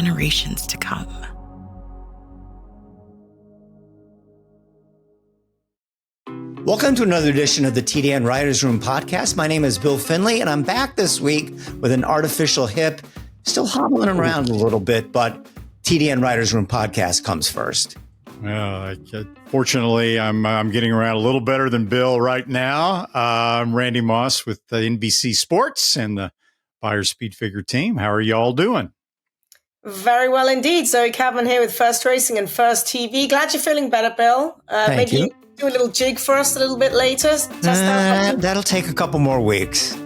generations to come. Welcome to another edition of the TDN Writers Room podcast. My name is Bill Finley, and I'm back this week with an artificial hip. Still hobbling around a little bit, but TDN Writers Room podcast comes first. Fortunately, I'm getting around a little better than Bill right now. I'm Randy Moss with the NBC Sports and the Buyer Speed Figure team. How are you all doing? Very well indeed. Zoe Cadman here with First Racing and First TV. Glad you're feeling better, Bill. Thank you. Do a little jig for us a little bit later. That'll take a couple more weeks.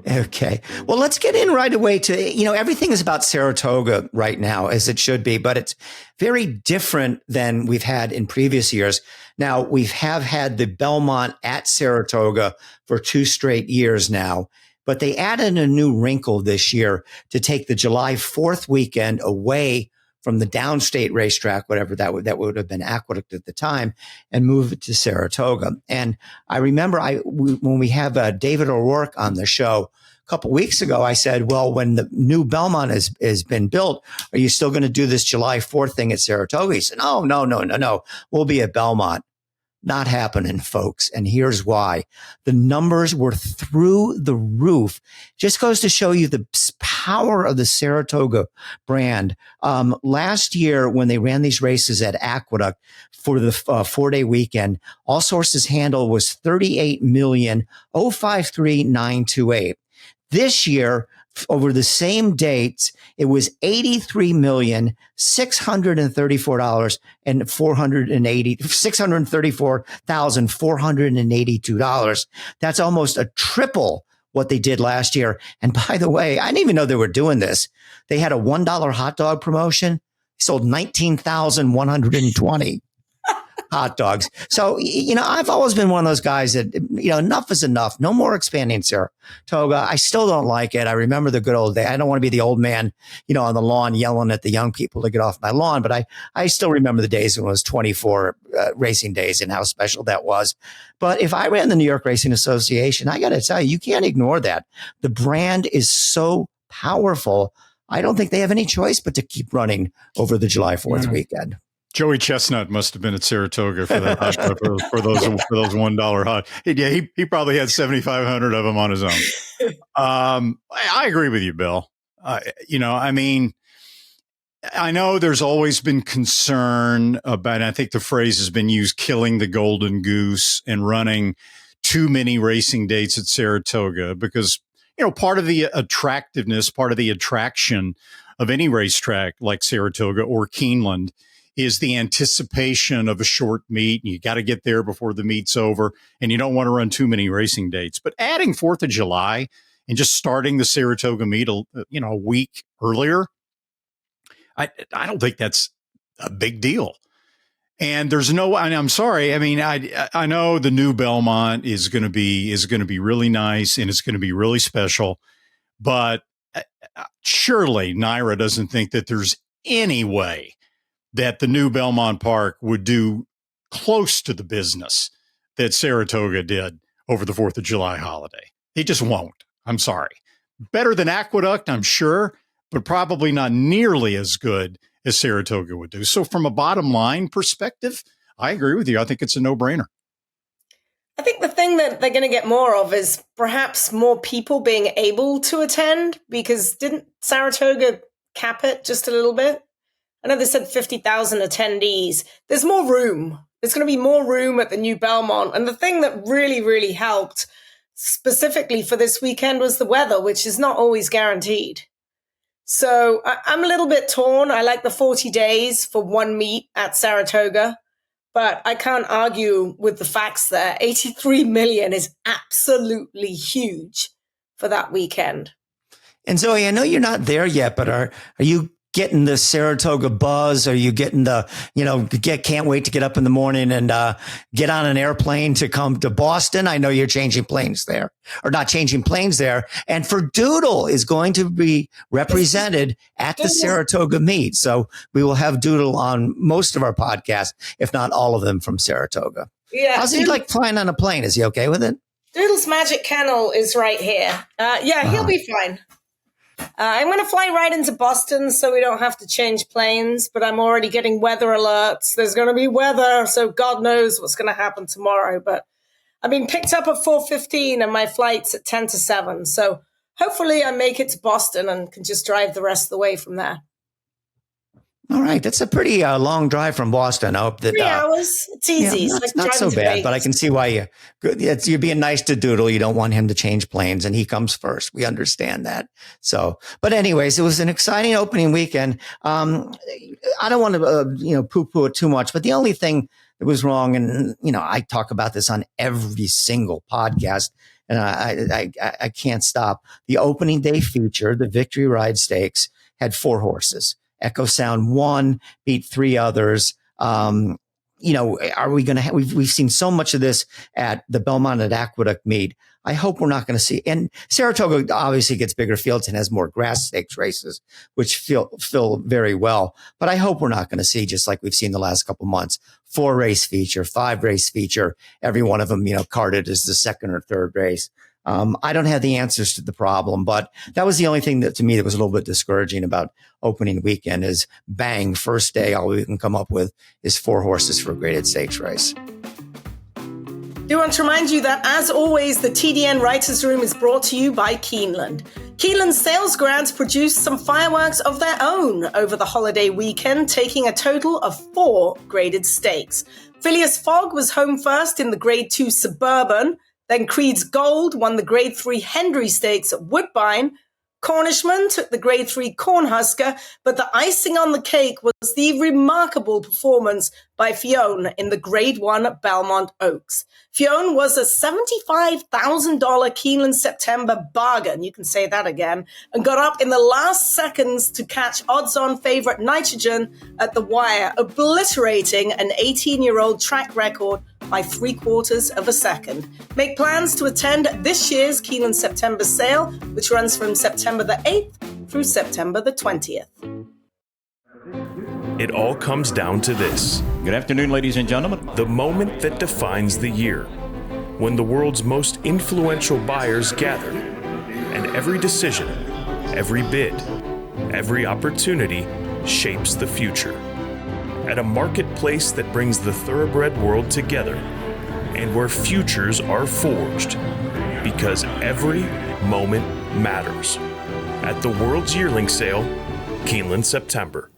Okay. Well, let's get in right away to, everything is about Saratoga right now, as it should be, but it's very different than we've had in previous years. Now, we have had the Belmont at Saratoga for 2 straight years now, but they added a new wrinkle this year to take the July 4th weekend away from the downstate racetrack, whatever that would have been Aqueduct at the time, and move it to Saratoga. And I remember when we have David O'Rourke on the show a couple weeks ago, I said, well, when the new Belmont has been built, are you still going to do this July 4th thing at Saratoga? He said, no. We'll be at Belmont. Not happening, folks. And here's why. The numbers were through the roof. Just goes to show you the power of the Saratoga brand. Last year, when they ran these races at Aqueduct for the 4-day weekend, all sources handle was $38,053,928. This year, over the same dates, it was $634,482. That's almost a triple what they did last year. And by the way, I didn't even know they were doing this. They had a $1 hot dog promotion. They sold 19,120 hot dogs. So, I've always been one of those guys that, enough is enough. No more expanding Saratoga. I still don't like it. I remember the good old day. I don't want to be the old man, on the lawn yelling at the young people to get off my lawn. But I still remember the days when it was 24 racing days and how special that was. But if I ran the New York Racing Association, I got to tell you, you can't ignore that. The brand is so powerful. I don't think they have any choice but to keep running over the July 4th weekend. Joey Chestnut must have been at Saratoga for that for those $1 hot. Yeah, he probably had 7,500 of them on his own. I agree with you, Bill. I know there's always been concern about, and I think the phrase has been used, killing the golden goose and running too many racing dates at Saratoga because, part of the attractiveness, part of the attraction of any racetrack like Saratoga or Keeland is the anticipation of a short meet. And you got to get there before the meet's over, and you don't want to run too many racing dates. But adding 4th of July and just starting the Saratoga meet, a week earlier, I don't think that's a big deal. And I'm sorry. I mean, I know the new Belmont is going to be really nice and it's going to be really special, but surely NYRA doesn't think that there's any way that the new Belmont Park would do close to the business that Saratoga did over the 4th of July holiday. It just won't. I'm sorry. Better than Aqueduct, I'm sure, but probably not nearly as good as Saratoga would do. So from a bottom line perspective, I agree with you. I think it's a no-brainer. I think the thing that they're going to get more of is perhaps more people being able to attend, because didn't Saratoga cap it just a little bit? I know they said 50,000 attendees. There's more room. There's going to be more room at the new Belmont. And the thing that really, really helped specifically for this weekend was the weather, which is not always guaranteed. So I'm a little bit torn. I like the 40 days for one meet at Saratoga, but I can't argue with the facts there. 83 million is absolutely huge for that weekend. And Zoe, I know you're not there yet, but are you getting the Saratoga buzz? Are you getting the, can't wait to get up in the morning and get on an airplane to come to Boston? I know you're changing planes there, or not changing planes there. And for Doodle is going to be represented at the Saratoga meet. So we will have Doodle on most of our podcasts, if not all of them, from Saratoga. Yeah. How's he like flying on a plane? Is he okay with it? Doodle's Magic Kennel is right here. He'll be fine. I'm going to fly right into Boston so we don't have to change planes, but I'm already getting weather alerts. There's going to be weather, so God knows what's going to happen tomorrow. But I've been picked up at 4:15 and my flight's at 10 to 7. So hopefully I make it to Boston and can just drive the rest of the way from there. All right. That's a pretty long drive from Boston. I hope that 3 hours. It's easy. Yeah, it's not so bad, but I can see why you're being nice to Doodle. You don't want him to change planes, and he comes first. We understand that. So, but anyways, it was an exciting opening weekend. I don't want to, poo-poo it too much, but the only thing that was wrong, and, I talk about this on every single podcast, and I can't stop. The opening day feature, the Victory Ride Stakes, had 4 horses. Echo Sound won, beat 3 others. Are we going to we've seen so much of this at the Belmont at Aqueduct meet. I hope we're not going to see, and Saratoga obviously gets bigger fields and has more grass stakes races, which fill very well. But I hope we're not going to see, just like we've seen the last couple months, 4 race feature, 5 race feature, every one of them, carded as the second or third race. I don't have the answers to the problem, but that was the only thing that to me that was a little bit discouraging about opening weekend is bang, first day, all we can come up with is 4 horses for a graded stakes race. Do want to remind you that, as always, the TDN Writers Room is brought to you by Keeland. Keeland's sales grads produced some fireworks of their own over the holiday weekend, taking a total of 4 graded stakes. Phileas Fogg was home first in the Grade 2 Suburban. Then Creed's Gold won the Grade 3 Hendry Stakes at Woodbine. Cornishman took the Grade 3 Cornhusker, but the icing on the cake was the remarkable performance by Fionn in the Grade 1 Belmont Oaks. Fionn was a $75,000 Keeland September bargain, you can say that again, and got up in the last seconds to catch odds-on favorite Nitrogen at the wire, obliterating an 18-year-old track record by 3/4 of a second. Make plans to attend this year's Keeland September sale, which runs from September the 8th through September the 20th. It all comes down to this. Good afternoon, ladies and gentlemen. The moment that defines the year, when the world's most influential buyers gather, and every decision, every bid, every opportunity shapes the future. At a marketplace that brings the thoroughbred world together and where futures are forged, because every moment matters. At the World's Yearling Sale, Keeneland, September.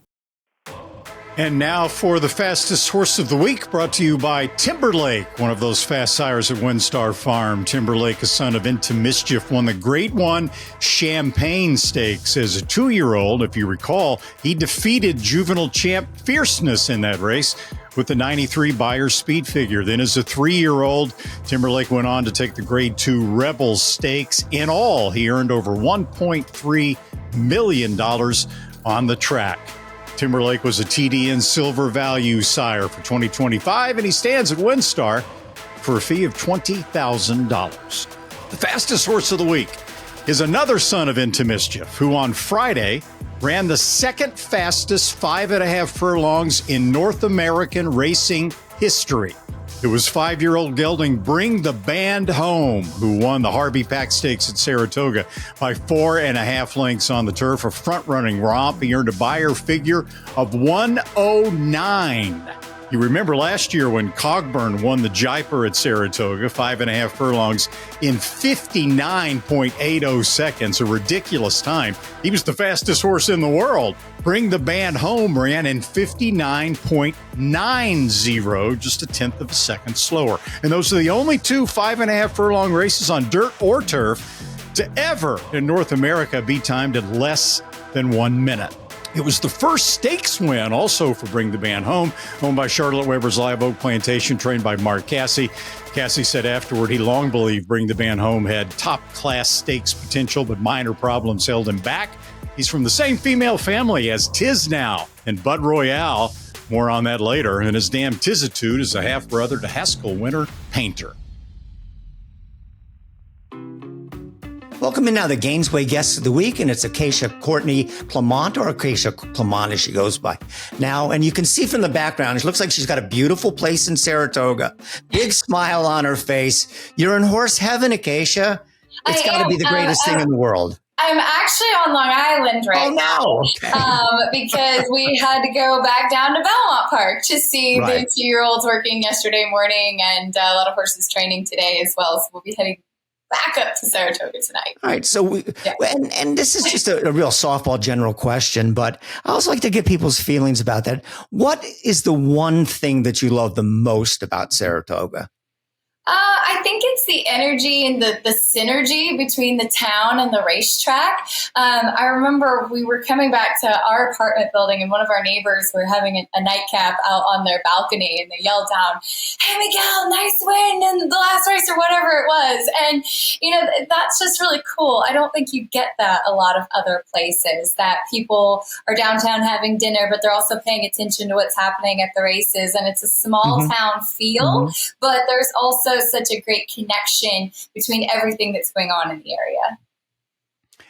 And now for the fastest horse of the week, brought to you by Timberlake, one of those fast sires at Windstar Farm. Timberlake, a son of Into Mischief, won the Grade 1 Champagne Stakes as a 2-year-old. If you recall, he defeated juvenile champ Fierceness in that race with the 93 Beyer speed figure. Then as a 3-year-old, Timberlake went on to take the Grade 2 Rebel Stakes. In all, he earned over $1.3 million on the track. Timberlake was a TDN Silver Value sire for 2025, and he stands at Windstar for a fee of $20,000. The fastest horse of the week is another son of Into Mischief, who on Friday ran the second fastest 5.5 furlongs in North American racing history. It was 5-year-old gelding Bring the Band Home, who won the Harvey Pack Stakes at Saratoga by 4.5 lengths on the turf. A front-running romp. He earned a Beyer figure of 109. You remember last year when Cogburn won the Jaipur at Saratoga, 5.5 furlongs in 59.80 seconds, a ridiculous time. He was the fastest horse in the world. Bring the Band Home ran in 59.90, just a tenth of a second slower. And those are the only 2 5.5 furlong races on dirt or turf to ever in North America be timed at less than 1 minute. It was the first stakes win also for Bring the Band Home, owned by Charlotte Weber's Live Oak Plantation, trained by Mark Cassie. Cassie said afterward he long believed Bring the Band Home had top-class stakes potential, but minor problems held him back. He's from the same female family as Tiz Now and Bud Royale. More on that later. And his damn Tizitude is a half-brother to Haskell winner Painter. Welcome in now the Gainesway guest of the week, and it's Acacia Clement, or Acacia Clement as she goes by now. And you can see from the background, it looks like she's got a beautiful place in Saratoga. Big smile on her face. You're in horse heaven, Acacia. It's got to be the greatest thing in the world. I'm actually on Long Island right now. Okay. Because we had to go back down to Belmont Park to see the 2-year-olds working yesterday morning and a lot of horses training today as well. So we'll be heading back up to Saratoga tonight. All right. So, and this is just a real softball general question, but I also like to get people's feelings about that. What is the one thing that you love the most about Saratoga? I think it's the energy and the synergy between the town and the racetrack. I remember we were coming back to our apartment building and one of our neighbors were having a nightcap out on their balcony and they yelled down, "Hey, Miguel, nice win in the last race," or whatever it was. And, that's just really cool. I don't think you get that a lot of other places, that people are downtown having dinner, but they're also paying attention to what's happening at the races. And it's a small town feel, but there's also such a great connection between everything that's going on in the area.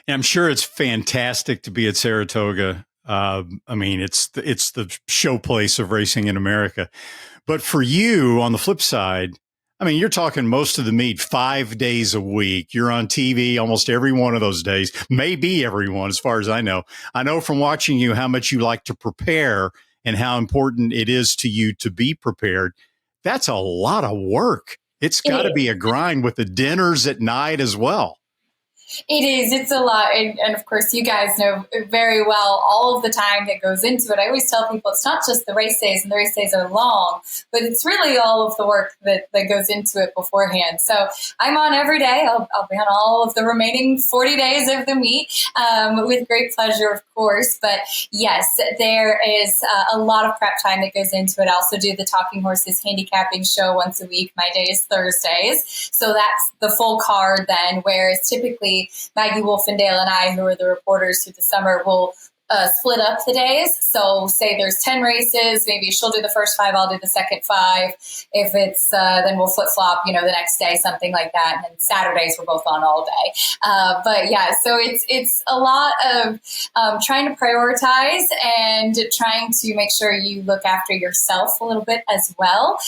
And I'm sure it's fantastic to be at Saratoga. I mean, it's the showplace of racing in America. But for you, on the flip side, I mean, you're talking most of the meet 5 days a week. You're on TV almost every one of those days, maybe every one, as far as I know. I know from watching you how much you like to prepare and how important it is to you to be prepared. That's a lot of work. It's got to be a grind with the dinners at night as well. It is. It's a lot. And of course, you guys know very well all of the time that goes into it. I always tell people it's not just the race days, and the race days are long, but it's really all of the work that goes into it beforehand. So I'm on every day. I'll be on all of the remaining 40 days of the meet with great pleasure, of course. But yes, there is a lot of prep time that goes into it. I also do the Talking Horses handicapping show once a week. My day is Thursdays. So that's the full card then, whereas typically Maggie Wolfendale and I, who are the reporters through the summer, will split up the days. So say there's 10 races, maybe she'll do the first 5, I'll do the second 5. If it's, then we'll flip-flop, the next day, something like that. And then Saturdays, we're both on all day. But yeah, so it's a lot of trying to prioritize and trying to make sure you look after yourself a little bit as well.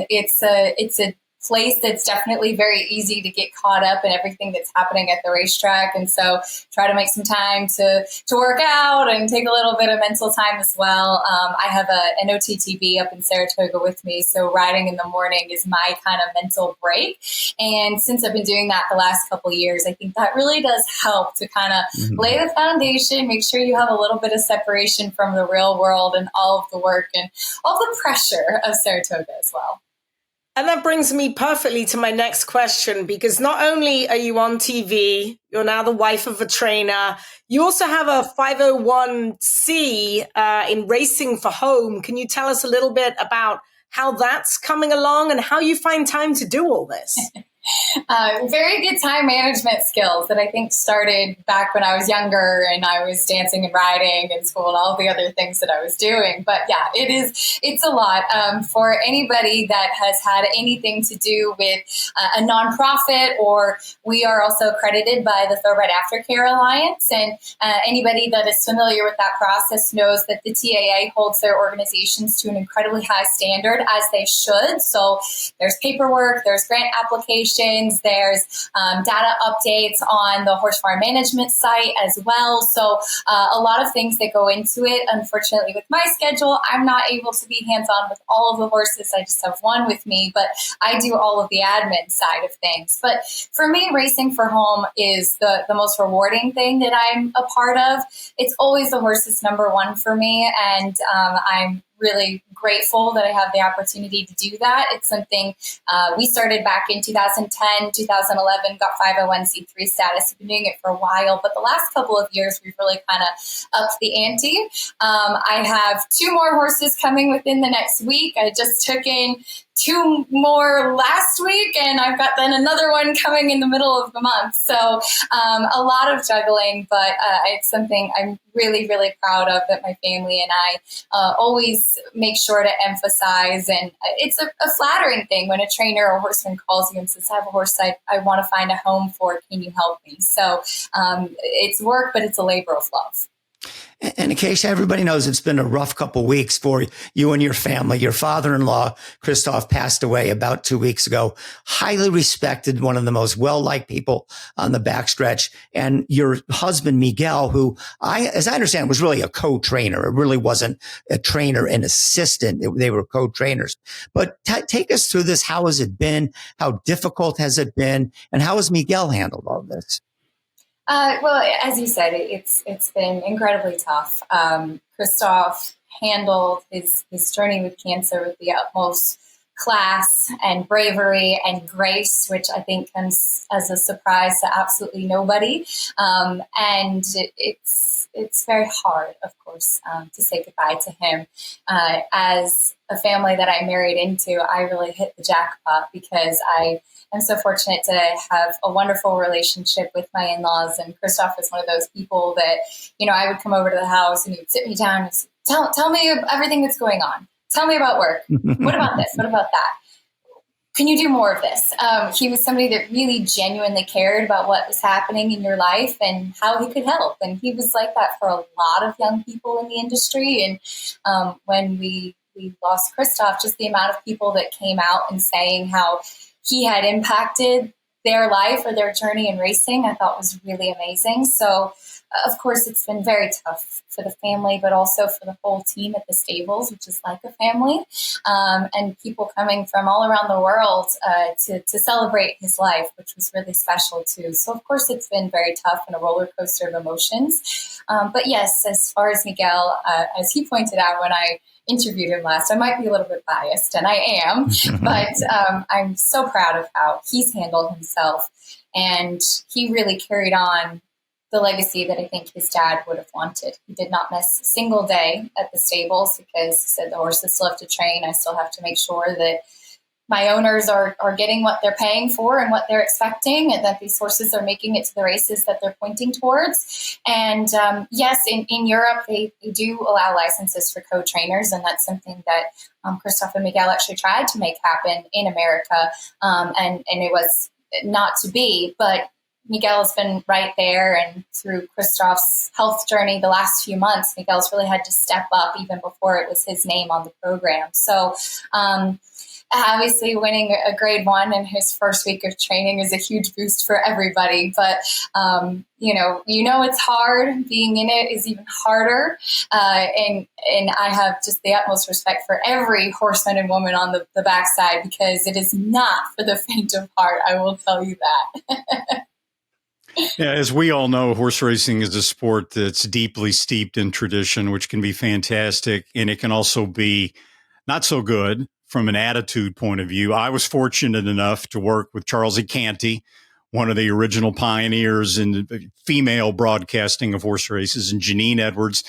It's a place that's definitely very easy to get caught up in everything that's happening at the racetrack. And so try to make some time to work out and take a little bit of mental time as well. I have an OTTB up in Saratoga with me. So riding in the morning is my kind of mental break. And since I've been doing that the last couple of years, I think that really does help to kind of lay the foundation, make sure you have a little bit of separation from the real world and all of the work and all the pressure of Saratoga as well. And that brings me perfectly to my next question, because not only are you on TV, you're now the wife of a trainer, you also have a 501c in Racing for Home. Can you tell us a little bit about how that's coming along and how you find time to do all this? Very good time management skills that I think started back when I was younger and I was dancing and riding in school and all the other things that I was doing. But yeah, it's a lot for anybody that has had anything to do with a nonprofit, or we are also accredited by the Thoroughbred Aftercare Alliance. And anybody that is familiar with that process knows that the TAA holds their organizations to an incredibly high standard, as they should. So there's paperwork, there's grant applications, there's data updates on the horse farm management site as well. So a lot of things that go into it. Unfortunately, with my schedule, I'm not able to be hands-on with all of the horses. I just have one with me, but I do all of the admin side of things. But for me, Racing for Home is the most rewarding thing that I'm a part of. It's always the horses number one for me, and I'm really grateful that I have the opportunity to do that. It's something we started back in 2010, 2011, got 501c3 status. We've been doing it for a while, but the last couple of years, we've really kind of upped the ante. I have 2 more horses coming within the next week. I just took in 2 more last week, and I've got then another one coming in the middle of the month. So a lot of juggling, but it's something I'm really, really proud of that my family and I always make sure to emphasize. And it's a flattering thing when a trainer or horseman calls you and says, I have a horse I want to find a home for. Can you help me? So it's work, but it's a labor of love. And Acacia, everybody knows it's been a rough couple weeks for you and your family. Your father-in-law, Kristoff, passed away about 2 weeks ago. Highly respected, one of the most well-liked people on the backstretch. And your husband, Miguel, who as I understand, was really a co-trainer. It really wasn't a trainer and assistant. They were co-trainers. But take us through this. How has it been? How difficult has it been? And how has Miguel handled all this? Well, as you said, it's been incredibly tough. Kristoff handled his journey with cancer with the utmost class and bravery and grace, which I think comes as a surprise to absolutely nobody. And it's very hard, of course, to say goodbye to him. As a family that I married into, I really hit the jackpot because I'm so fortunate to have a wonderful relationship with my in-laws, and Kristoff is one of those people that, I would come over to the house and he would sit me down and say, tell me everything that's going on. Tell me about work. What about this? What about that? Can you do more of this? He was somebody that really genuinely cared about what was happening in your life and how he could help. And he was like that for a lot of young people in the industry. And when we lost Kristoff, just the amount of people that came out and saying how he had impacted their life or their journey in racing, I thought was really amazing. So, of course, it's been very tough for the family, but also for the whole team at the stables, which is like a family, and people coming from all around the world to celebrate his life, which was really special too. So, of course, it's been very tough and a roller coaster of emotions. But yes, as far as Miguel, as he pointed out when I interviewed him last, I might be a little bit biased, and I am, but I'm so proud of how he's handled himself, and he really carried on the legacy that I think his dad would have wanted. He did not miss a single day at the stables because he said the horses still have to train. I still have to make sure that my owners are getting what they're paying for and what they're expecting, and that these horses are making it to the races that they're pointing towards. And yes, in Europe, they do allow licenses for co-trainers, and that's something that Kristoff and Miguel actually tried to make happen in America, and it was not to be, but Miguel has been right there, and through Kristoff's health journey the last few months, Miguel's really had to step up even before it was his name on the program. So obviously winning a grade 1 in his first week of training is a huge boost for everybody. But, it's hard. Being in it is even harder. And I have just the utmost respect for every horseman and woman on the backside, because it is not for the faint of heart. I will tell you that. Yeah, as we all know, horse racing is a sport that's deeply steeped in tradition, which can be fantastic, and it can also be not so good from an attitude point of view. I was fortunate enough to work with Charles E. Canty, one of the original pioneers in the female broadcasting of horse races, and Janine Edwards.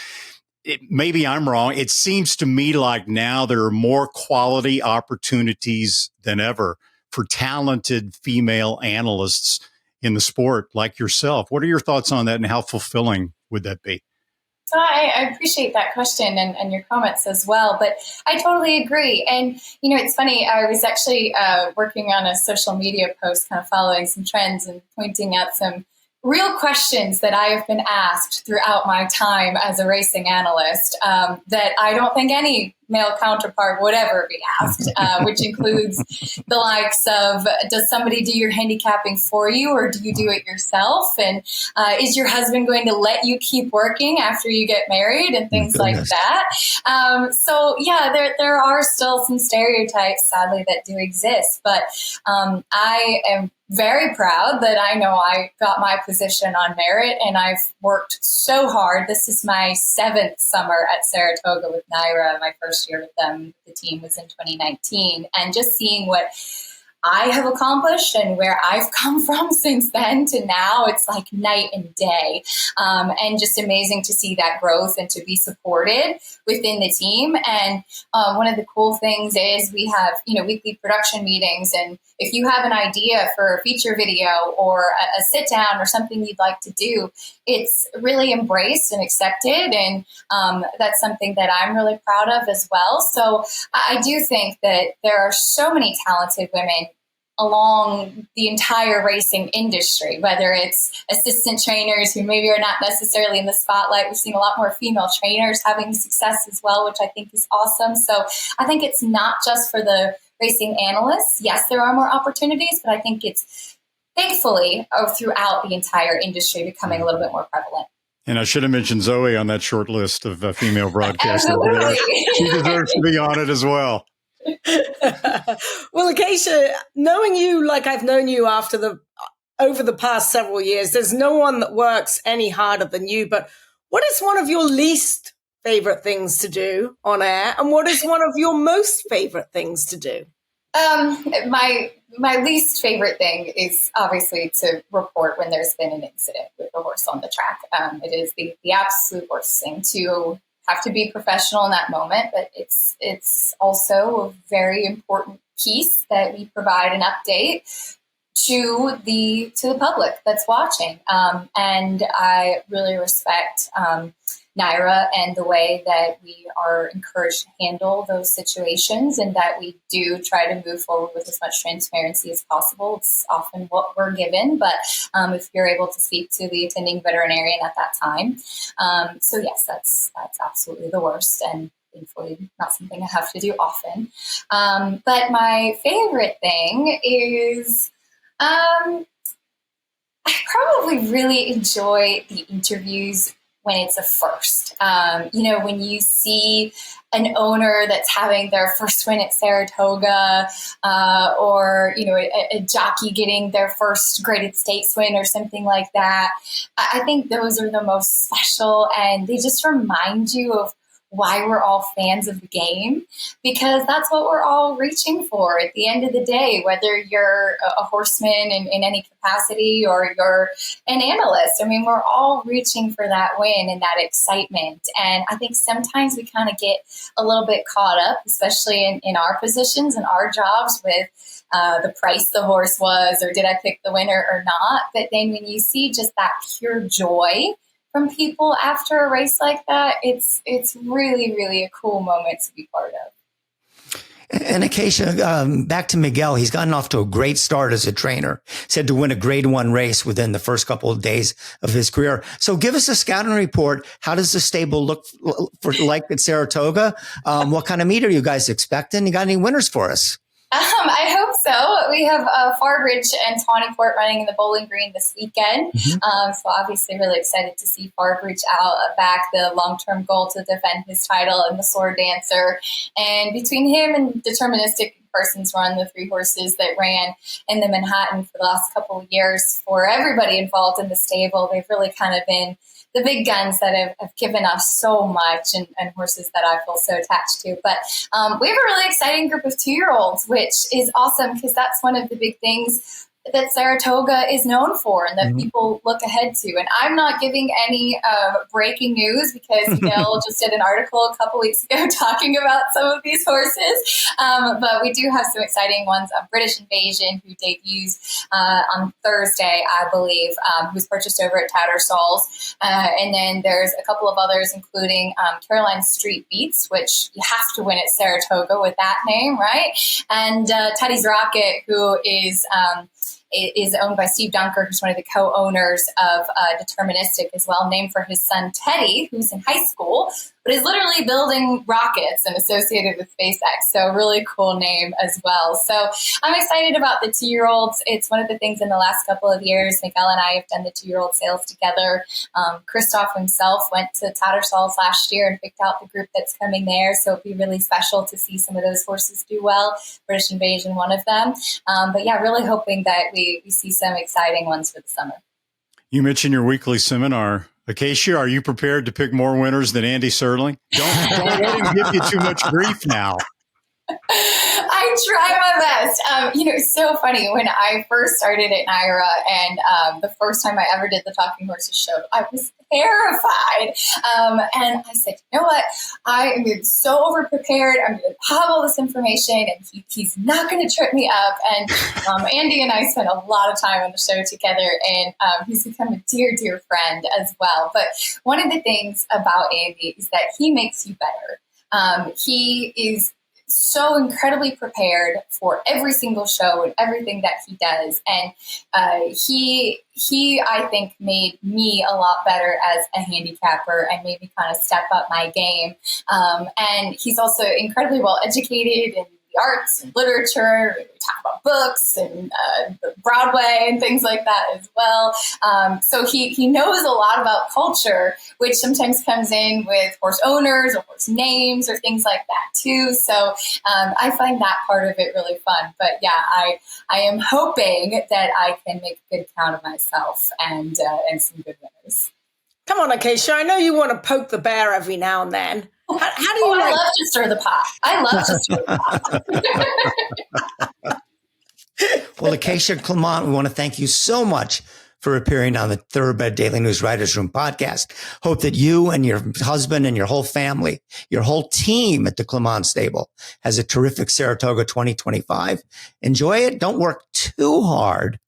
Maybe I'm wrong. It seems to me like now there are more quality opportunities than ever for talented female analysts in the sport like yourself. What are your thoughts on that, and how fulfilling would that be? So I appreciate that question and your comments as well, but I totally agree. And, it's funny, I was actually working on a social media post, kind of following some trends and pointing out some real questions that I have been asked throughout my time as a racing analyst that I don't think any male counterpart would ever be asked, which includes the likes of, does somebody do your handicapping for you, or do you do it yourself? And is your husband going to let you keep working after you get married, and things like that? So yeah, there are still some stereotypes, sadly, that do exist. But I am very proud that I know I got my position on merit, and I've worked so hard. This is my 7th summer at Saratoga with NYRA. My first year with them, the team was in 2019. And just seeing what I have accomplished and where I've come from since then to now, it's like night and day. And just amazing to see that growth and to be supported within the team. And one of the cool things is we have, weekly production meetings. And if you have an idea for a feature video or a sit down or something you'd like to do, it's really embraced and accepted. And that's something that I'm really proud of as well. So I do think that there are so many talented women along the entire racing industry, whether it's assistant trainers who maybe are not necessarily in the spotlight. We've seen a lot more female trainers having success as well, which I think is awesome. So I think it's not just for the racing analysts. Yes, there are more opportunities, but I think it's thankfully throughout the entire industry becoming a little bit more prevalent. And I should have mentioned Zoe on that short list of female broadcasters. Absolutely. She deserves to be on it as well. Well, Acacia, knowing you like I've known you over the past several years, there's no one that works any harder than you. But what is one of your least favorite things to do on air, and what is one of your most favorite things to do? My least favorite thing is obviously to report when there's been an incident with a horse on the track. It is the absolute worst thing to have to be professional in that moment, but it's also a very important piece that we provide an update to the public that's watching. And I really respect NYRA and the way that we are encouraged to handle those situations, and that we do try to move forward with as much transparency as possible. It's often what we're given, but if you're able to speak to the attending veterinarian at that time. So yes, that's absolutely the worst, and thankfully not something I have to do often. But my favorite thing is I probably really enjoy the interviews when it's a first. When you see an owner that's having their first win at Saratoga, or, a jockey getting their first graded stakes win or something like that. I think those are the most special, and they just remind you of why we're all fans of the game, because that's what we're all reaching for at the end of the day, whether you're a horseman in any capacity or you're an analyst. I mean, we're all reaching for that win and that excitement. And I think sometimes we kind of get a little bit caught up, especially in our positions and our jobs, with the price the horse was, or did I pick the winner or not? But then when you see just that pure joy from people after a race like that, it's really, really a cool moment to be part of. And Acacia, back to Miguel, he's gotten off to a great start as a trainer. Said to win a grade 1 race within the first couple of days of his career. So give us a scouting report. How does the stable look like at Saratoga? What kind of meet are you guys expecting? You got any winners for us? I hope so. We have PAbred and Tawny Court running in the Bowling Green this weekend. Mm-hmm. So obviously really excited to see PAbred out back, the long-term goal to defend his title and the Sword Dancer. And between him and Deterministic Persons Run, the 3 horses that ran in the Manhattan for the last couple of years, for everybody involved in the stable, they've really kind of been the big guns that have given us so much, and horses that I feel so attached to. But we have a really exciting group of 2-year-olds, which is awesome, because that's one of the big things that Saratoga is known for and that mm-hmm. people look ahead to. And I'm not giving any breaking news, because Miguel just did an article a couple weeks ago talking about some of these horses. But we do have some exciting ones. British Invasion, who debuts on Thursday, I believe, who's purchased over at Tattersalls. And then there's a couple of others, including Caroline Street Beats, which you have to win at Saratoga with that name, right? And Teddy's Rocket, who is owned by Steve Dunker, who's one of the co-owners of Deterministic as well, named for his son Teddy, who's in high school, but is literally building rockets and associated with SpaceX. So a really cool name as well. So I'm excited about the 2-year-olds. It's one of the things in the last couple of years, Miguel and I have done the 2-year-old sales together. Kristoff himself went to Tattersalls last year and picked out the group that's coming there. So it'd be really special to see some of those horses do well. British Invasion, one of them. But yeah, really hoping that we see some exciting ones for the summer. You mentioned your weekly seminar. Acacia, are you prepared to pick more winners than Andy Serling? Don't let him give you too much grief now. I try my best. It's so funny. When I first started at NYRA, and the first time I ever did the Talking Horses show, I was terrified. And I said, you know what? I am so overprepared. I'm going to have all this information, and he's not going to trip me up. And Andy and I spent a lot of time on the show together, and he's become a dear, dear friend as well. But one of the things about Andy is that he makes you better. He is so incredibly prepared for every single show and everything that he does. And he, I think, made me a lot better as a handicapper and made me kind of step up my game. And he's also incredibly well educated in the arts and literature. We talk about books and Broadway and things like that as well. So he knows a lot about culture, which sometimes comes in with horse owners or horse names or things like that too. So I find that part of it really fun. But yeah, I am hoping that I can make a good account of myself and some good winners. Come on, Acacia. I know you want to poke the bear every now and then. How do you I love to stir the pot. I love to stir the pot. Well, Acacia Clement, we want to thank you so much for appearing on the Thoroughbred Daily News Writers Room podcast. Hope that you and your husband and your whole family, your whole team at the Clement stable has a terrific Saratoga 2025. Enjoy it. Don't work too hard.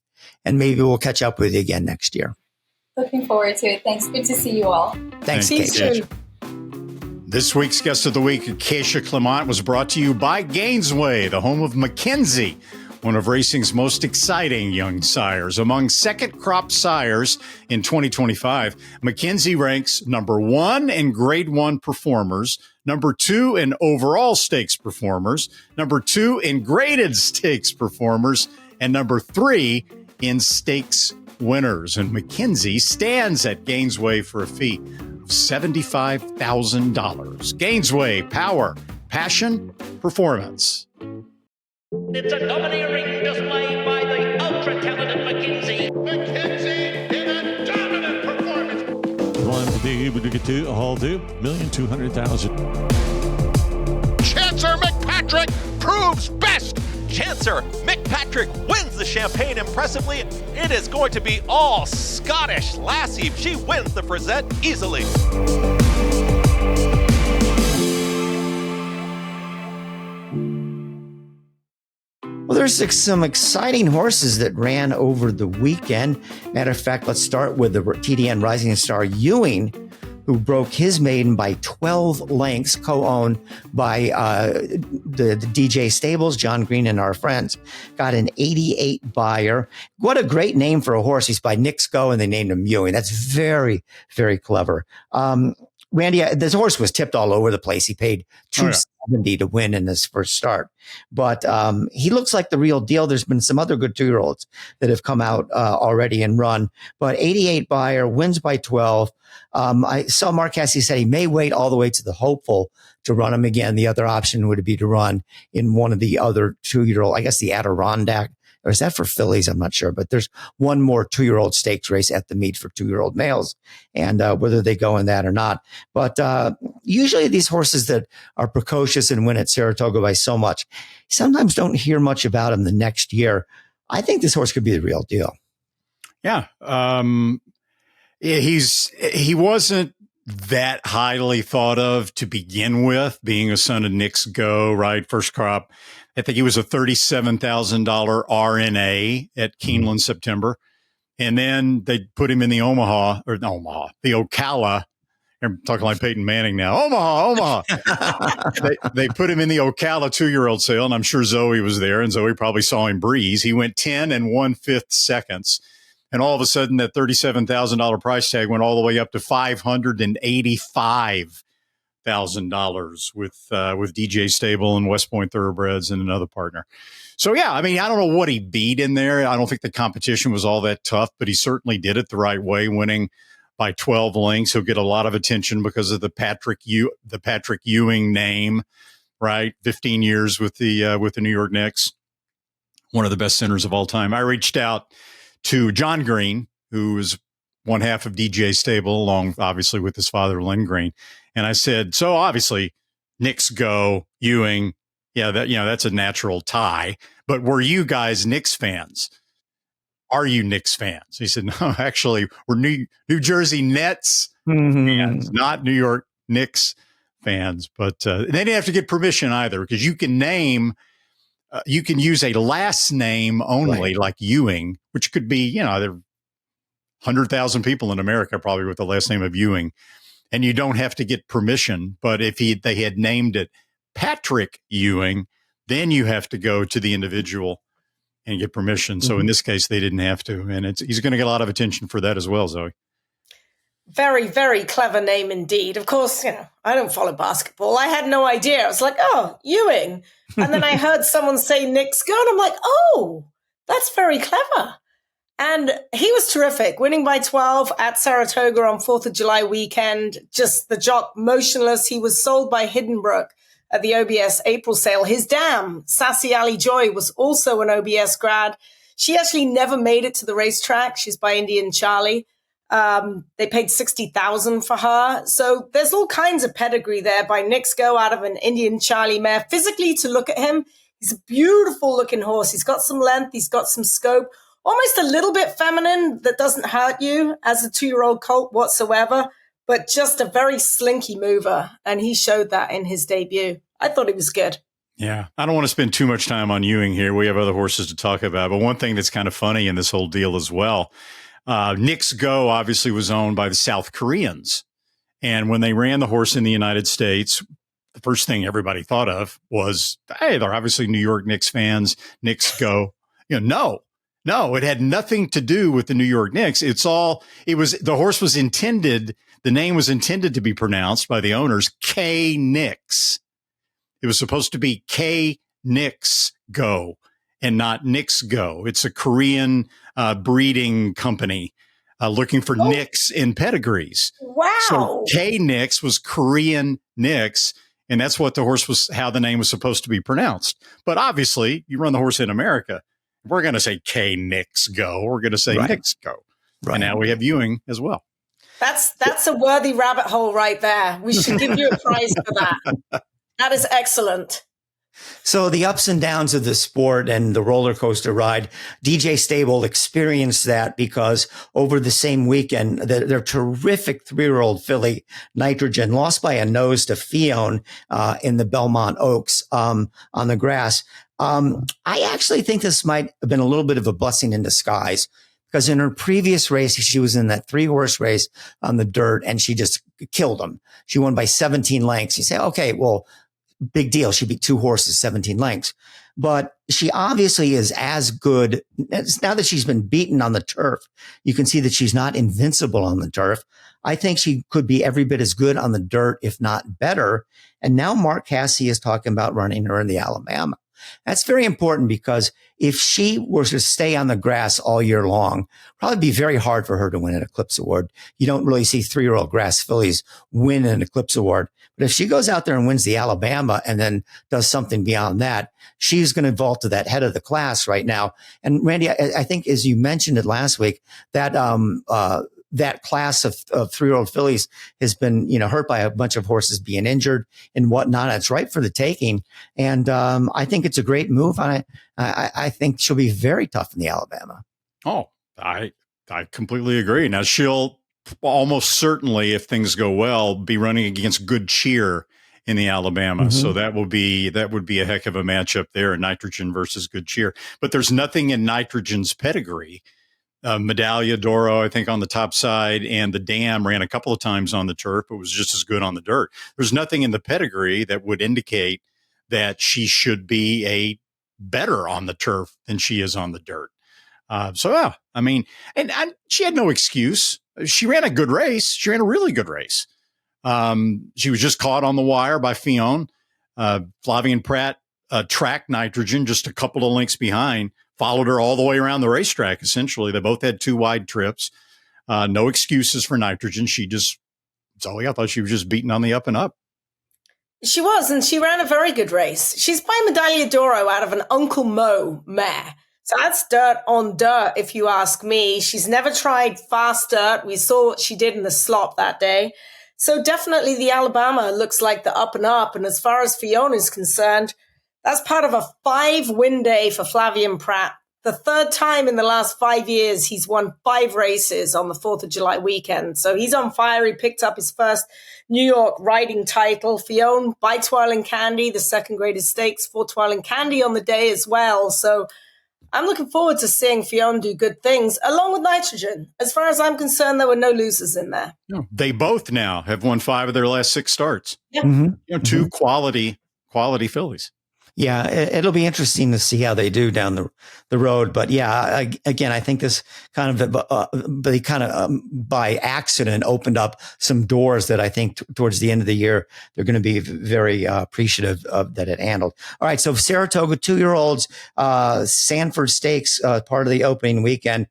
And maybe we'll catch up with you again next year. Looking forward to it. Thanks. Good to see you all. Thanks, Acacia. This week's Guest of the Week, Acacia Clement, was brought to you by Gainesway, the home of Mackenzie, one of racing's most exciting young sires. Among second crop sires in 2025, Mackenzie ranks number 1 in Grade 1 performers, number 2 in overall stakes performers, number 2 in graded stakes performers, and number 3 in stakes winners. And Mackenzie stands at Gainesway for a fee of $75,000. Gainesway, power, passion, performance. It's a domineering display by the ultra-talented Mackenzie. Mackenzie in a dominant performance. One to be able to get to all to 1,200,000. Chancer McPatrick proves best. Chancer McPatrick wins the Champagne impressively. It is going to be all Scottish Lassie. She wins the Frisette easily. Well, there's some exciting horses that ran over the weekend. Matter of fact, let's start with the TDN Rising Star Ewing, who broke his maiden by 12 lengths, co-owned by the DJ Stables, John Green and our friends. Got an 88 buyer. What a great name for a horse. He's by Knicks Go, and they named him Ewing. That's very, very clever. Randy, this horse was tipped all over the place. He paid $270 to win in his first start. But he looks like the real deal. There's been some other good 2-year-olds that have come out already and run. But 88 buyer, wins by 12. I saw Mark Cassidy said he may wait all the way to the hopeful to run him again. The other option would be to run in one of the other 2-year-old, I guess the Adirondack. Or is that for fillies? I'm not sure. But there's one more 2-year-old stakes race at the meet for 2-year-old males, and whether they go in that or not. But usually these horses that are precocious and win at Saratoga by so much, sometimes don't hear much about them the next year. I think this horse could be the real deal. Yeah. He wasn't that highly thought of to begin with, being a son of Knicks Go, right? First crop. I think he was a $37,000 RNA at Keeland September. And then they put him in the the Ocala. I'm talking like Peyton Manning now. Omaha. They put him in the Ocala 2-year-old sale, and I'm sure Zoe was there, and Zoe probably saw him breeze. He went 10 and 1/5 seconds. And all of a sudden, that $37,000 price tag went all the way up to $585,000 with DJ Stable and West Point Thoroughbreds and another partner. So, yeah, I mean, I don't know what he beat in there. I don't think the competition was all that tough, but he certainly did it the right way, winning by 12 lengths. He'll get a lot of attention because of the Patrick Ewing name, right? 15 years with the New York Knicks, one of the best centers of all time. I reached out to John Green, who is one half of DJ Stable, along obviously with his father, Len Green. And I said, so obviously Knicks Go, Ewing. Yeah, that's a natural tie. But were you guys Knicks fans? Are you Knicks fans? He said, no, actually, we're New Jersey Nets fans, not New York Knicks fans. But they didn't have to get permission either, because you can you can use a last name only, right, like Ewing, which could be, there are 100,000 people in America probably with the last name of Ewing, and you don't have to get permission. But if they had named it Patrick Ewing, then you have to go to the individual and get permission. So in this case, they didn't have to. And he's going to get a lot of attention for that as well, Zoe. Very, very clever name indeed. Of course, I don't follow basketball. I had no idea. I was like, oh, Ewing. And then I heard someone say Knicks Go, and I'm like, oh, that's very clever. And he was terrific, winning by 12 at Saratoga on 4th of July weekend. Just the jock motionless. He was sold by Hiddenbrook at the OBS April sale. His dam, Sassy Ali Joy, was also an OBS grad. She actually never made it to the racetrack. She's by Indian Charlie. They paid $60,000 for her. So there's all kinds of pedigree there by Knicks Go out of an Indian Charlie mare. Physically, to look at him, he's a beautiful looking horse. He's got some length. He's got some scope, almost a little bit feminine that doesn't hurt you as a 2-year-old colt whatsoever, but just a very slinky mover. And he showed that in his debut. I thought he was good. Yeah, I don't want to spend too much time on Ewing here. We have other horses to talk about. But one thing that's kind of funny in this whole deal as well, Knicks Go obviously was owned by the South Koreans. And when they ran the horse in the United States, the first thing everybody thought of was, hey, they're obviously New York Knicks fans, Knicks Go. No, it had nothing to do with the New York Knicks. The horse was intended, the name was intended to be pronounced by the owners, K Knicks. It was supposed to be K Knicks Go and not Knicks Go. It's a Korean breeding company looking for Knicks in pedigrees. Wow. So K Knicks was Korean Knicks, and that's what how the name was supposed to be pronounced. But obviously, you run the horse in America, we're going to say K Knicks Go. We're going to say Knicks Go. Right. And now we have Ewing as well. That's a worthy rabbit hole right there. We should give you a prize for that. That is excellent. So the ups and downs of the sport and the roller coaster ride, DJ Stable experienced that because over the same weekend, their terrific 3-year-old filly Nitrogen lost by a nose to Fion in the Belmont Oaks on the grass. I actually think this might have been a little bit of a blessing in disguise because in her previous race, she was in that 3-horse race on the dirt and she just killed him. She won by 17 lengths. You say, okay, well, big deal. She beat 2 horses, 17 lengths. But she obviously is as good. Now that she's been beaten on the turf, you can see that she's not invincible on the turf. I think she could be every bit as good on the dirt, if not better. And now Mark Casse is talking about running her in the Alabama. That's very important because if she were to stay on the grass all year long, probably be very hard for her to win an Eclipse Award. You don't really see 3-year-old grass fillies win an Eclipse Award. But if she goes out there and wins the Alabama and then does something beyond that, she's going to vault to that head of the class right now. And Randy, I think as you mentioned it last week, that that class of 3-year-old fillies has been, hurt by a bunch of horses being injured and whatnot. It's ripe for the taking. And I think it's a great move. I think she'll be very tough in the Alabama. Oh, I completely agree. Now she'll almost certainly, if things go well, be running against Good Cheer in the Alabama. Mm-hmm. So that would be a heck of a matchup there, Nitrogen versus Good Cheer. But there's nothing in Nitrogen's pedigree. Medaglia d'Oro, I think, on the top side, and the Dam ran a couple of times on the turf, but was just as good on the dirt. There's nothing in the pedigree that would indicate that she should be a better on the turf than she is on the dirt. She had no excuse. She ran a good race. She ran a really good race. She was just caught on the wire by Fion. Flavien Prat tracked Nitrogen just a couple of lengths behind, followed her all the way around the racetrack, essentially. They both had 2 wide trips. No excuses for Nitrogen. I thought she was just beating on the up and up. She was, and she ran a very good race. She's by Medaglia d'Oro out of an Uncle Mo mare. So that's dirt on dirt, if you ask me. She's never tried fast dirt. We saw what she did in the slop that day. So definitely the Alabama looks like the up and up. And as far as Fiona is concerned, that's part of a 5-win day for Flavien Prat. The 3rd time in the last 5 years he's won 5 races on the 4th of July weekend. So he's on fire. He picked up his first New York riding title. Fiona by Twirling Candy, the 2nd greatest stakes for Twirling Candy on the day as well. So I'm looking forward to seeing Fiona do good things, along with Nitrogen. As far as I'm concerned, there were no losers in there. No, they both now have won 5 of their last 6 starts. Yeah. Mm-hmm. 2 quality quality fillies. Yeah, it'll be interesting to see how they do down the road. But yeah, again, I think this kind of by accident opened up some doors that I think towards the end of the year they're going to be very appreciative of that it handled. All right, so Saratoga 2-year-olds, Sanford Stakes, part of the opening weekend.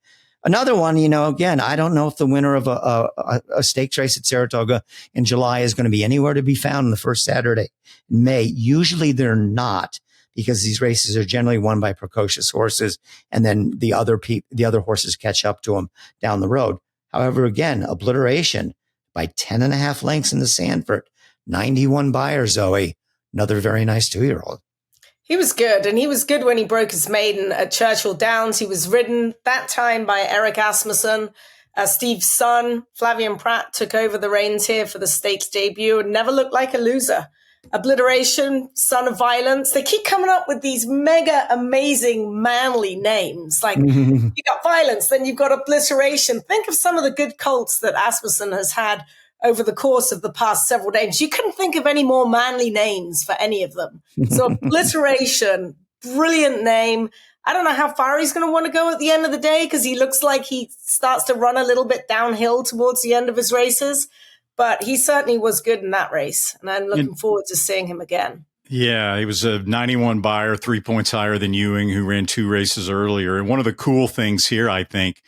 Another one, again, I don't know if the winner of a stakes race at Saratoga in July is going to be anywhere to be found on the first Saturday in May. Usually they're not, because these races are generally won by precocious horses, and then the other horses catch up to them down the road. However, again, Obliteration by 10.5 lengths in the Sanford, 91 buyer, Zoe, another very nice 2-year-old. He was good, and he was good when he broke his maiden at Churchill Downs. He was ridden that time by Eric Asmusson. Steve's son, Flavian Pratt, took over the reins here for the stakes debut and never looked like a loser. Obliteration, Son of Violence. They keep coming up with these mega amazing manly names. Like, you got Violence, then you've got Obliteration. Think of some of the good colts that Asmusson has had over the course of the past several days. You couldn't think of any more manly names for any of them. So Obliteration, brilliant name. I don't know how far he's going to want to go at the end of the day, because he looks like he starts to run a little bit downhill towards the end of his races. But he certainly was good in that race, and I'm looking forward to seeing him again. Yeah, he was a 91 buyer, 3 points higher than Ewing, who ran 2 races earlier. And one of the cool things here, I think,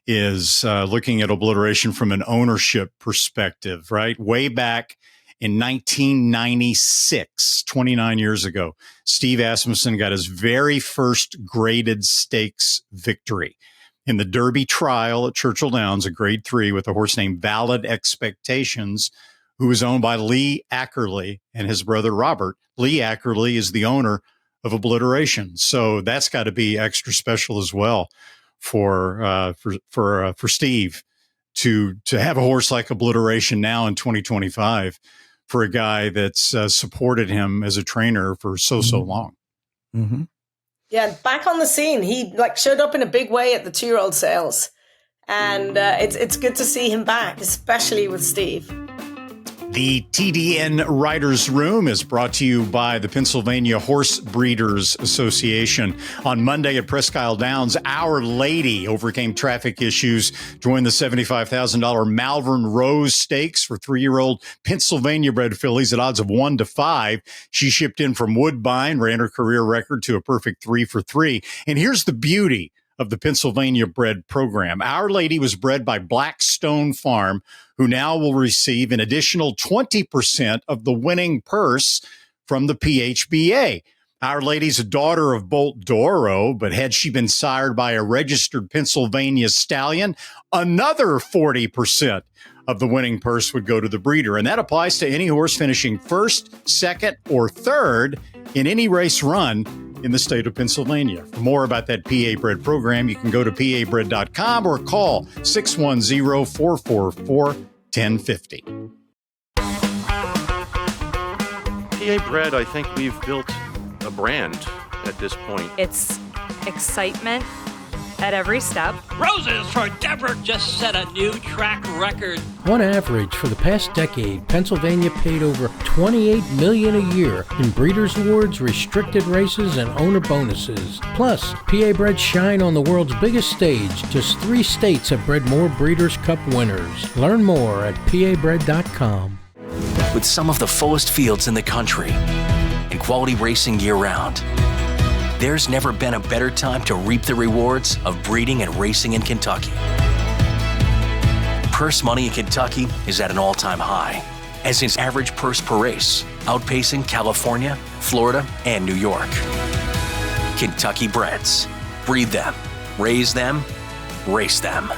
is looking at Obliteration from an ownership perspective, right? Way back in 1996, 29 years ago, Steve Asmusson got his very first graded stakes victory in the Derby trial at Churchill Downs, a grade 3 with a horse named Valid Expectations, who was owned by Lee Ackerley and his brother Robert. Lee Ackerley is the owner of Obliteration. So that's got to be extra special as well for Steve to have a horse like Obliteration now in 2025 for a guy that's supported him as a trainer for so long. Mm-hmm. Yeah, back on the scene. He showed up in a big way at the 2-year-old sales, and it's good to see him back, especially with Steve. The TDN Writers Room is brought to you by the Pennsylvania Horse Breeders Association. On Monday at Presque Isle Downs, Our Lady overcame traffic issues, joined the $75,000 Malvern Rose Stakes for 3-year-old Pennsylvania-bred fillies at odds of 1-5. She shipped in from Woodbine, ran her career record to a perfect 3 for 3. And here's the beauty of the Pennsylvania-bred program. Our Lady was bred by Blackstone Farm, who now will receive an additional 20% of the winning purse from the PHBA. Our Lady's a daughter of Bolt Doro, but had she been sired by a registered Pennsylvania stallion, another 40% of the winning purse would go to the breeder. And that applies to any horse finishing first, second, or third in any race run in the state of Pennsylvania. For more about that PAbred program, you can go to PAbred.com or call 610-444-1050. PAbred, I think we've built a brand at this point. It's excitement at every step. Roses for Deborah just set a new track record. On average, for the past decade, Pennsylvania paid over $28 million a year in breeders' awards, restricted races, and owner bonuses. Plus, PAbred shine on the world's biggest stage. Just 3 states have bred more Breeders' Cup winners. Learn more at PAbred.com. With some of the fullest fields in the country and quality racing year-round, there's never been a better time to reap the rewards of breeding and racing in Kentucky. Purse money in Kentucky is at an all-time high, as is average purse per race, outpacing California, Florida, and New York. Kentucky breds. Breed them, raise them, race them.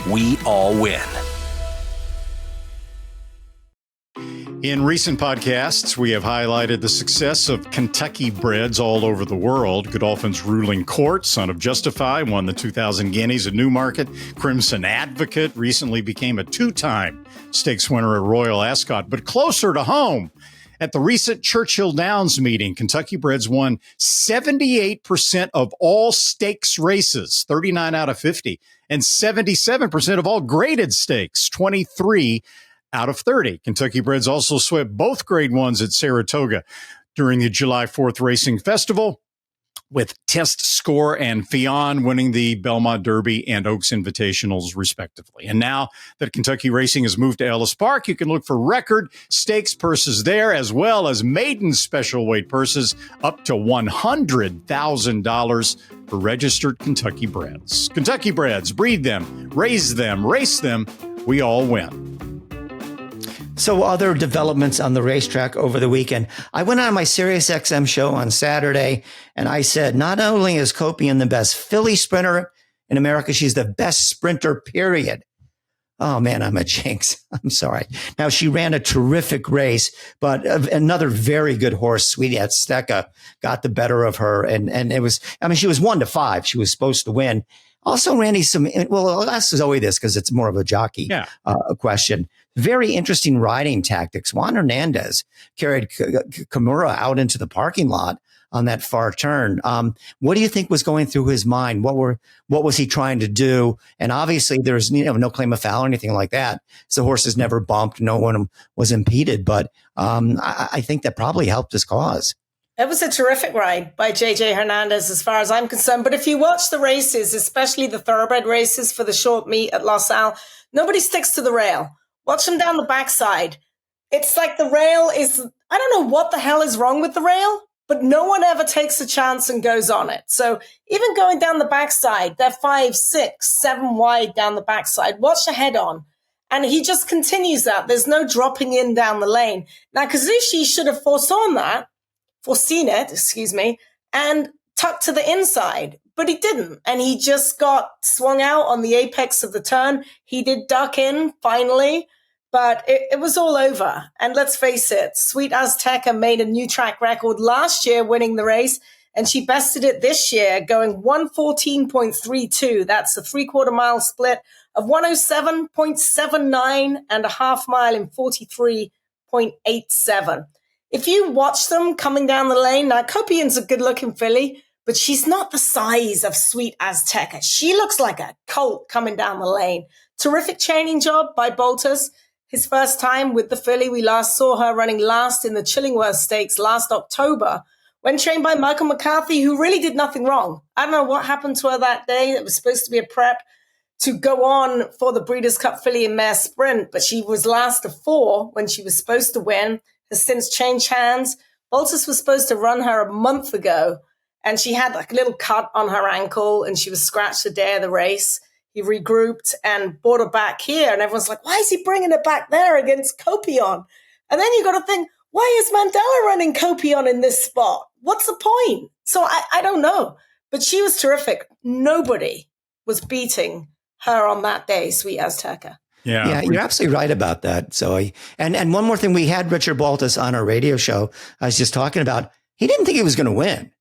We all win. In recent podcasts, we have highlighted the success of Kentucky breds all over the world. Godolphin's Ruling Court, son of Justify, won the 2000 Guineas at Newmarket. Crimson Advocate recently became a 2-time stakes winner at Royal Ascot. But closer to home, at the recent Churchill Downs meeting, Kentucky breds won 78% of all stakes races, 39 out of 50, and 77% of all graded stakes, 23 out of 30. Kentucky breds also swept both grade 1s at Saratoga during the July 4th Racing Festival, with Test Score and Fionn winning the Belmont Derby and Oaks Invitationals, respectively. And now that Kentucky Racing has moved to Ellis Park, you can look for record stakes purses there, as well as maiden special weight purses up to $100,000 for registered Kentucky breds. Kentucky breds, breed them, raise them, race them. We all win. So other developments on the racetrack over the weekend. I went on my SiriusXM show on Saturday, and I said, not only is Copian the best filly sprinter in America, she's the best sprinter, period. Oh, man, I'm a jinx. I'm sorry. Now, she ran a terrific race, but another very good horse, Sweet Azteca, got the better of her. And it was, I mean, she was 1-5. She was supposed to win. Also, Randy, well, I'll ask Zoe this because it's more of a jockey question. Very interesting riding tactics. Juan Hernandez carried Kimura out into the parking lot on that far turn. What do you think was going through his mind? What was he trying to do? And obviously, there's no claim of foul or anything like that. So the horses never bumped. No one was impeded. But I think that probably helped his cause. It was a terrific ride by JJ Hernandez as far as I'm concerned. But if you watch the races, especially the thoroughbred races for the short meet at Los Al, nobody sticks to the rail. Watch them down the backside. It's like the rail is, I don't know what the hell is wrong with the rail, but no one ever takes a chance and goes on it. So even going down the backside, they're 5, 6, 7 wide down the backside. Watch the head on. And he just continues that. There's no dropping in down the lane. Now, Kazushi should have foreseen it, and tucked to the inside, but he didn't. And he just got swung out on the apex of the turn. He did duck in finally, but it was all over. And let's face it, Sweet Azteca made a new track record last year winning the race, and she bested it this year going 114.32. That's a 3/4 mile split of 107.79 and a half mile in 43.87. If you watch them coming down the lane, now Copian's a good-looking filly, but she's not the size of Sweet Azteca. She looks like a colt coming down the lane. Terrific chaining job by Baltus. His first time with the filly, we last saw her running last in the Chillingworth Stakes last October when trained by Michael McCarthy, who really did nothing wrong. I don't know what happened to her that day. It was supposed to be a prep to go on for the Breeders' Cup filly and mare sprint, but she was last of 4 when she was supposed to win. Has since changed hands. Baltus was supposed to run her a month ago, and she had like a little cut on her ankle, and she was scratched the day of the race. He regrouped and brought her back here, and everyone's like, why is he bringing her back there against Copian? And then you got to think, why is Mandela running Copian in this spot? What's the point? So I don't know, but she was terrific. Nobody was beating her on that day, Sweet Azteca. Yeah, you're absolutely right about that, Zoe. And one more thing, we had Richard Baltus on our radio show. I was just talking about, he didn't think he was going to win.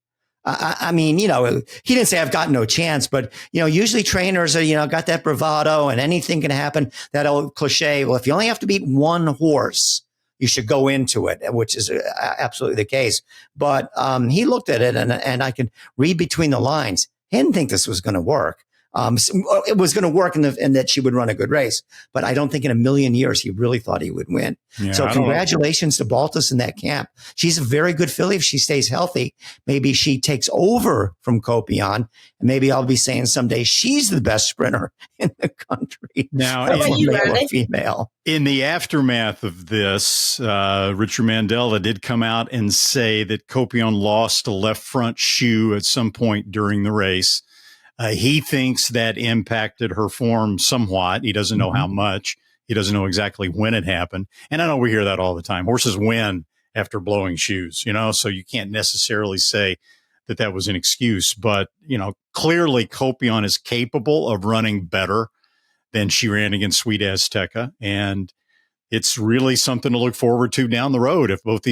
I mean, he didn't say I've got no chance, but, usually trainers are, got that bravado and anything can happen. That old cliche, well, if you only have to beat one horse, you should go into it, which is absolutely the case. But he looked at it and I could read between the lines. He didn't think this was going to work. It was going to work in that she would run a good race, but I don't think in a million years he really thought he would win. Yeah, so congratulations to Baltus in that camp. She's a very good filly. If she stays healthy, maybe she takes over from Copian, and maybe I'll be saying someday she's the best sprinter in the country. Now, female. In the aftermath of this, Richard Mandela did come out and say that Copian lost a left front shoe at some point during the race. He thinks that impacted her form somewhat. He doesn't know how much. He doesn't know exactly when it happened. And I know we hear that all the time. Horses win after blowing shoes, so you can't necessarily say that was an excuse. But, clearly Copian is capable of running better than she ran against Sweet Azteca. And it's really something to look forward to down the road if both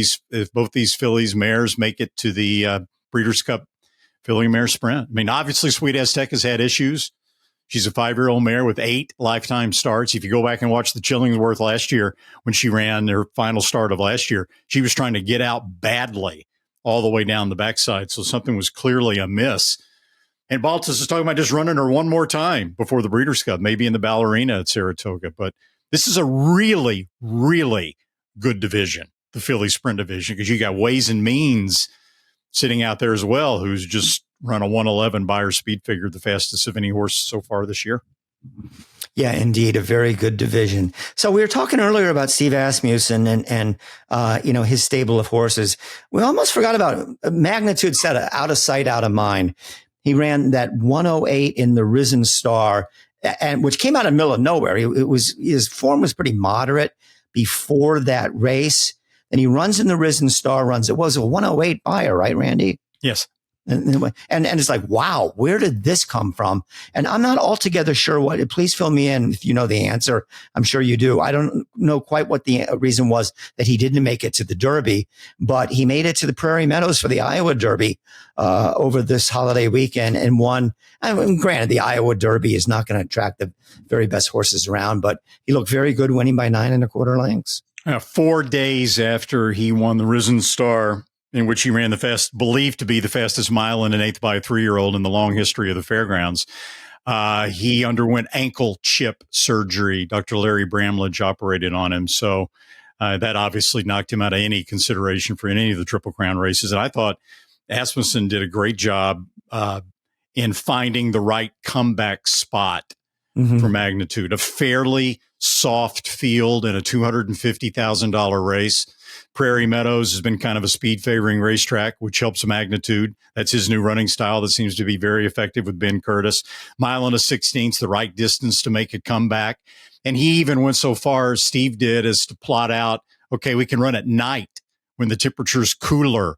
these fillies mares make it to the Breeders' Cup filly mare sprint. I mean, obviously, Sweet Azteca's had issues. She's a 5-year-old mare with 8 lifetime starts. If you go back and watch the Chillingworth last year, when she ran her final start of last year, she was trying to get out badly all the way down the backside. So something was clearly amiss. And Baltus is talking about just running her one more time before the Breeders' Cup, maybe in the Ballerina at Saratoga. But this is a really, really good division. the filly sprint division, because you got Ways and Means sitting out there as well, who's just run a 111 Beyer speed figure, the fastest of any horse so far this year. Yeah, indeed, a very good division. So we were talking earlier about Steve Asmusson and his stable of horses. We almost forgot about Magnitude set out of sight, out of mind. He ran that 108 in the Risen Star, and which came out of the middle of nowhere. His form was pretty moderate before that race. And he runs in the Risen Star, it was a 108 Beyer, right, Randy? Yes. And it's like, wow, where did this come from? And I'm not altogether sure what, please fill me in if you know the answer. I'm sure you do. I don't know quite what the reason was that he didn't make it to the Derby, but he made it to the Prairie Meadows for the Iowa Derby, over this holiday weekend and won. I mean, granted, the Iowa Derby is not going to attract the very best horses around, but he looked very good, winning by 9 1/4 lengths. 4 days after he won the Risen Star, in which he ran believed to be the fastest mile in an 8th by a 3-year-old in the long history of the fairgrounds. He underwent ankle chip surgery. Dr. Larry Bramlage operated on him. So that obviously knocked him out of any consideration for any of the Triple Crown races. And I thought Asmusson did a great job in finding the right comeback spot for Magnitude. A fairly soft field in a $250,000 race. Prairie Meadows has been kind of a speed favoring racetrack, which helps Magnitude. That's his new running style that seems to be very effective with Ben Curtis. 1 1/16, the right distance to make a comeback. And he even went so far, as Steve did, as to plot out, okay, we can run at night when the temperature's cooler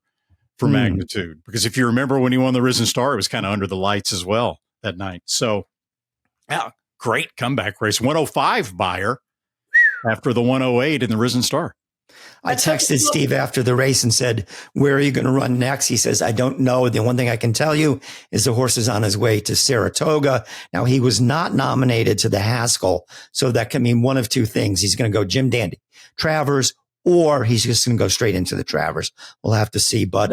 for Magnitude. Because if you remember when he won the Risen Star, it was kind of under the lights as well that night. So, yeah, great comeback race. 105 Beyer after the 108 in the Risen Star. I texted Steve after the race and said, where are you going to run next? He says, I don't know. The one thing I can tell you is the horse is on his way to Saratoga. Now, he was not nominated to the Haskell, so that can mean one of two things. He's going to go Jim Dandy Travers, or he's just going to go straight into the Travers. We'll have to see. But,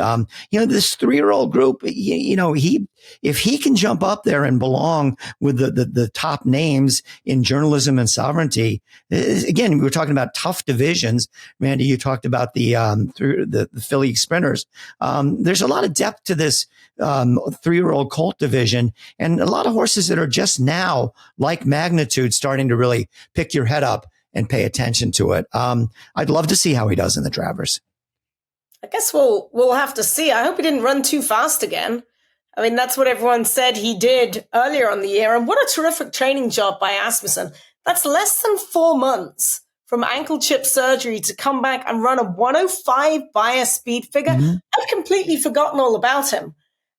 this 3-year-old group, if he can jump up there and belong with the top names in journalism and sovereignty, again, we were talking about tough divisions. Randy, you talked about the Philly sprinters. There's a lot of depth to this 3-year-old colt division, and a lot of horses that are just now, like Magnitude, starting to really pick your head up and pay attention to it. I'd love to see how he does in the Travers. I guess we'll have to see. I hope he didn't run too fast again. I mean, that's what everyone said he did earlier on the year. And what a terrific training job by Asmusson. That's less than 4 months from ankle chip surgery to come back and run a 105 Beyer speed figure. I've completely forgotten all about him.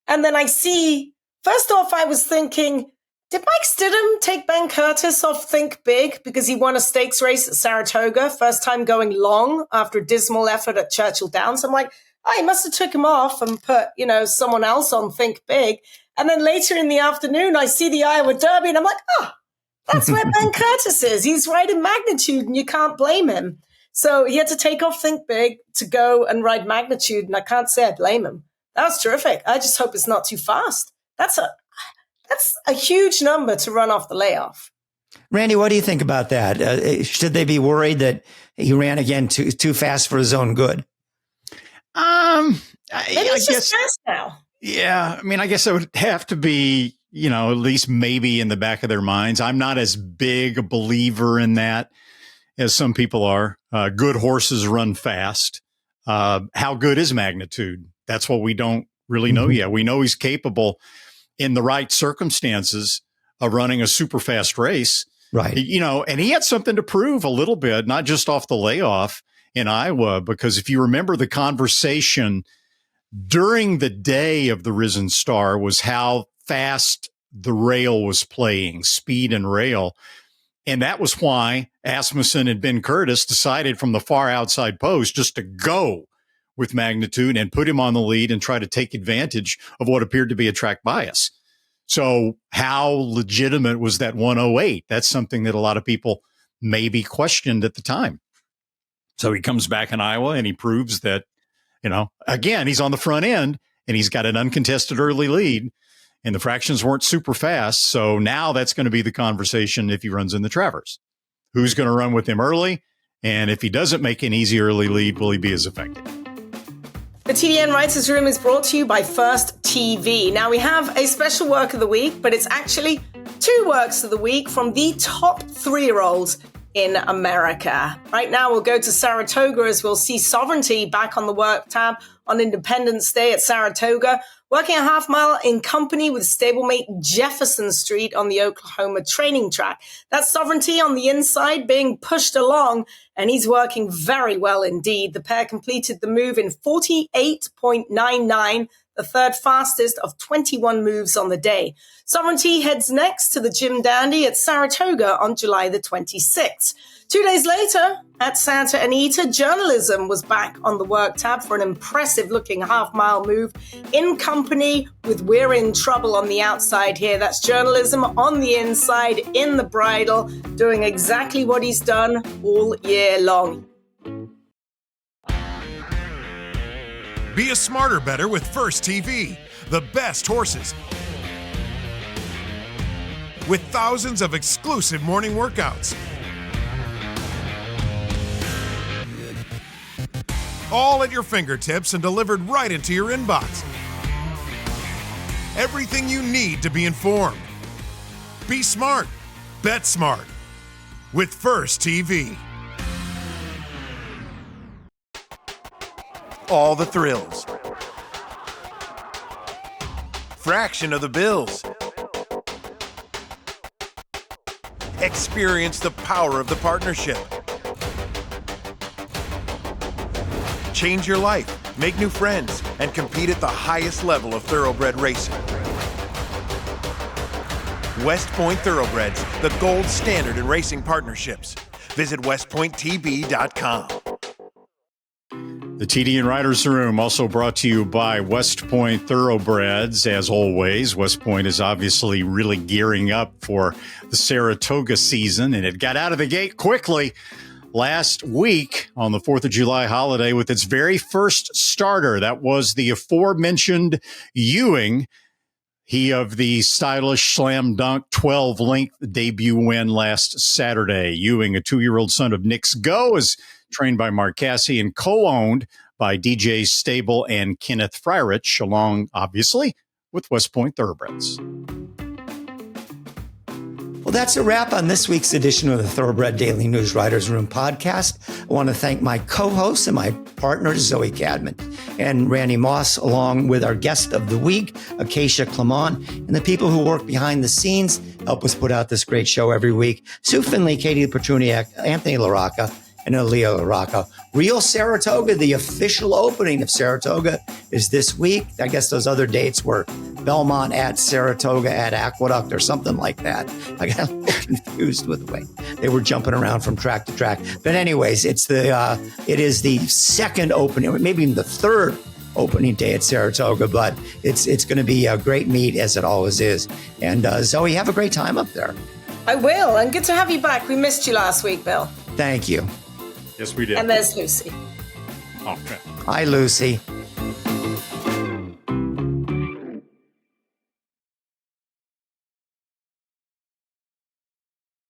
And then I see, first off, I was thinking, did Mike Stidham take Ben Curtis off Think Big because he won a stakes race at Saratoga, first time going long after a dismal effort at Churchill Downs? I'm like, he must have took him off and put, someone else on Think Big. And then later in the afternoon, I see the Iowa Derby and I'm like, that's where Ben Curtis is. He's right in Magnitude and you can't blame him. So he had to take off Think Big to go and ride Magnitude. And I can't say I blame him. That was terrific. I just hope it's not too fast. That's a huge number to run off the layoff. Randy, what do you think about that? Should they be worried that he ran again too fast for his own good? Maybe it's just fast now. Yeah. I mean, I guess it would have to be, at least maybe in the back of their minds. I'm not as big a believer in that as some people are. Good horses run fast. How good is Magnitude? That's what we don't really know yet. We know he's capable in the right circumstances of running a super fast race. Right. And he had something to prove a little bit, not just off the layoff in Iowa, because if you remember the conversation during the day of the Risen Star was how fast the rail was playing, speed and rail. And that was why Asmusson and Ben Curtis decided from the far outside post just to go with Magnitude and put him on the lead and try to take advantage of what appeared to be a track bias. So how legitimate was that 108? That's something that a lot of people maybe questioned at the time. So he comes back in Iowa and he proves that, again, he's on the front end and he's got an uncontested early lead and the fractions weren't super fast. So now that's going to be the conversation if he runs in the Travers. Who's going to run with him early And if he doesn't make an easy early lead, will he be as effective? The TDN Writers Room is brought to you by First TV. Now, we have a special work of the week, but it's actually 2 works of the week from the top 3-year-olds in America. Right now, we'll go to Saratoga as we'll see Sovereignty back on the work tab on Independence Day at Saratoga, working a half mile in company with stablemate Jefferson Street on the Oklahoma training track. That's Sovereignty on the inside being pushed along, and he's working very well indeed. The pair completed the move in 48.99, the third fastest of 21 moves on the day. Sovereignty heads next to the Jim Dandy at Saratoga on July the 26th. 2 days later, at Santa Anita, Journalism was back on the work tab for an impressive-looking half-mile move in company with We're in Trouble on the outside here. That's Journalism on the inside, in the bridle, doing exactly what he's done all year long. Be a smarter better with First TV, the best horses, with thousands of exclusive morning workouts. All at your fingertips and delivered right into your inbox. Everything you need to be informed. Be smart. Bet smart. With First TV. All the thrills. Fraction of the bills. Experience the power of the partnership. Change your life, make new friends, and compete at the highest level of thoroughbred racing. West Point Thoroughbreds, the gold standard in racing partnerships. Visit westpointtb.com. The TDN Writers Room also brought to you by West Point Thoroughbreds. As always, West Point is obviously really gearing up for the Saratoga season, and it got out of the gate quickly last week on the 4th of July holiday with its very first starter. That was the aforementioned Ewing. He of the stylish slam dunk 12-length debut win last Saturday. Ewing, a 2-year-old son of Knicks Go, is trained by Mark Cassie and co-owned by DJ Stable and Kenneth Freirich, along, obviously, with West Point Thoroughbreds. Well, that's a wrap on this week's edition of the Thoroughbred Daily News Writers Room podcast. I want to thank my co-hosts and my partners, Zoe Cadman and Randy Moss, along with our guest of the week, Acacia Clement, and the people who work behind the scenes, help us put out this great show every week. Sue Finley, Katie Petruniak, Anthony LaRocca, and Aaliyah LaRocca. Real Saratoga, the official opening of Saratoga is this week. I guess those other dates were Belmont at Saratoga at Aqueduct or something like that. I got a little confused with the way they were jumping around from track to track. But anyways, it is the second opening, maybe even the third opening day at Saratoga, but it's going to be a great meet as it always is. And Zoe, have a great time up there. I will, and good to have you back. We missed you last week, Bill. Thank you. Yes, we did. And there's Lucy. Okay. Hi, Lucy.